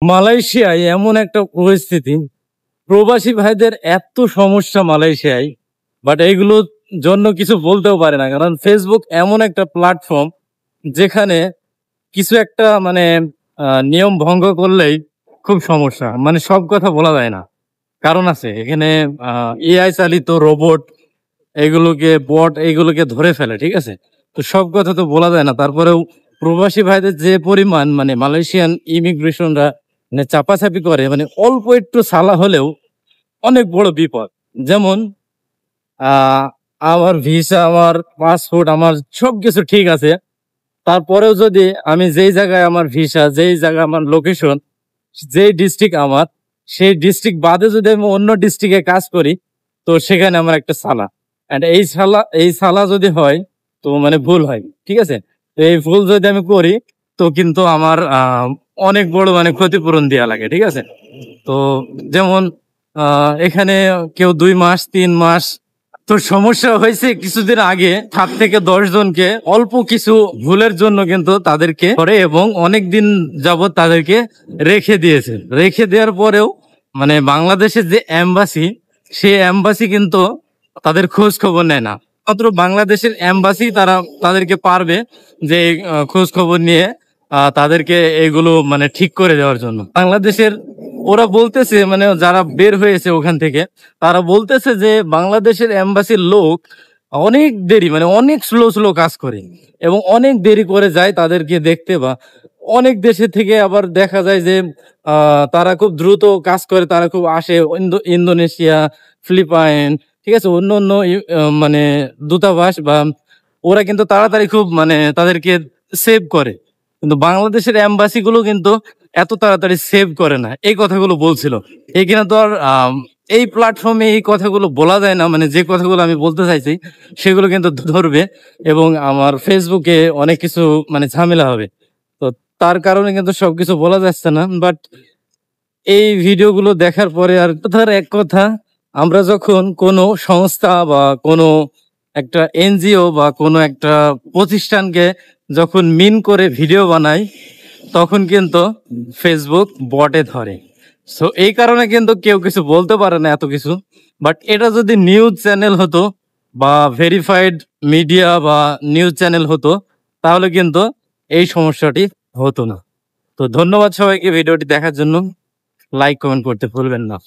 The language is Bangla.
মালয়েশিয়ায় এমন একটা পরিস্থিতি, প্রবাসী ভাইদের এত সমস্যা মালয়েশিয়ায়, বাট এইগুলোর জন্য কিছু বলতেও পারে না। কারণ ফেসবুক এমন একটা প্ল্যাটফর্ম যেখানে কিছু একটা মানে নিয়ম ভঙ্গ করলেই খুব সমস্যা। মানে সব কথা বলা যায় না, কারণ আছে এখানে এআই চালিত রোবট এইগুলোকে ধরে ফেলে, ঠিক আছে? তো সব কথা তো বলা যায় না। তারপরেও প্রবাসী ভাইদের যে পরিমাণ মানে মালয়েশিয়ান ইমিগ্রেশনরা মানে চাপাচাপি করে, মানে অল্প একটু সালা হলেও অনেক বড় বিপদ। যেমন আহ আমার ভিসা, আমার পাসপোর্ট, আমার সবকিছু ঠিক আছে, তারপরেও যদি আমি যেই জায়গায় আমার ভিসা, যেই জায়গায় আমার লোকেশন, যেই ডিস্ট্রিক্ট আমার, সেই ডিস্ট্রিক্ট বাদে যদি আমি অন্য ডিস্ট্রিক্টে কাজ করি, তো সেখানে আমার একটা সালা। অ্যান্ড এই সালা যদি হয় তো মানে ভুল হয়, ঠিক আছে? তো এই ভুল যদি আমি করি, তো কিন্তু আমার অনেক বড় মানে ক্ষতিপূরণ দেওয়া লাগে, ঠিক আছে? তো যেমন এখানে কেউ 2 মাস 3 মাস, তো সমস্যা হয়েছে কিছুদিন আগে 7 থেকে 10 জনকে অল্প কিছু ভুলের জন্য কিন্তু তাদেরকে করে এবং অনেক দিন যাবত তাদেরকে রেখে দিয়েছে। রেখে দেওয়ার পরেও মানে বাংলাদেশের যে এম্বাসি, সেই এম্বাসি কিন্তু তাদের খোঁজ খবর নেয় না। মাত্র বাংলাদেশের এম্বাসি তাদেরকে পারবে যে খোঁজ খবর নিয়ে তাদেরকে এগুলো মানে ঠিক করে দেওয়ার জন্য। বাংলাদেশের ওরা বলতেছে, মানে যারা বের হয়েছে ওখান থেকে, তারা বলতেছে যে বাংলাদেশের এম্বাসির লোক অনেক দেরি, মানে অনেক স্লো স্লো কাজ করে এবং অনেক দেরি করে যায় তাদেরকে দেখতে। বা অনেক দেশে থেকে আবার দেখা যায় যে তারা খুব দ্রুত কাজ করে, তারা খুব আসে ইন্দোনেশিয়া, ফিলিপাইন, ঠিক আছে, অন্য অন্য মানে দূতাবাস, বা ওরা কিন্তু তাড়াতাড়ি খুব মানে তাদেরকে সেভ করে। কিন্তু বাংলাদেশের এম্বাসি গুলো কিন্তু এত তাড়াতাড়ি সেভ করে না, এই কথাগুলো বলছিল। এখানে তো আর এই প্ল্যাটফর্মে এই কথাগুলো বলা যায় না, মানে যে কথাগুলো আমি বলতে চাইছি সেগুলো কিন্তু ধরবে এবং আমার ফেসবুকে অনেক কিছু মানে ঝামেলা হবে। তো তার কারণে কিন্তু সবকিছু বলা যাচ্ছে না। বাট এই ভিডিওগুলো দেখার পরে আর কথার এক কথা, আমরা যখন কোনো সংস্থা বা কোনো একটা এনজিও বা কোনো একটা প্রতিষ্ঠানকে যখন মিন করে ভিডিও বানাই, তখন কিন্তু ফেসবুক বটে ধরে। সো এই কারণে কিন্তু কেউ কিছু বলতে পারে না এত কিছু। বাট এটা যদি নিউজ চ্যানেল হতো বা ভেরিফাইড মিডিয়া বা নিউজ চ্যানেল হতো, তাহলে কিন্তু এই সমস্যাটি হতো না। তো ধন্যবাদ সবাইকে ভিডিওটি দেখার জন্য। লাইক কমেন্ট করতে ভুলবেন না।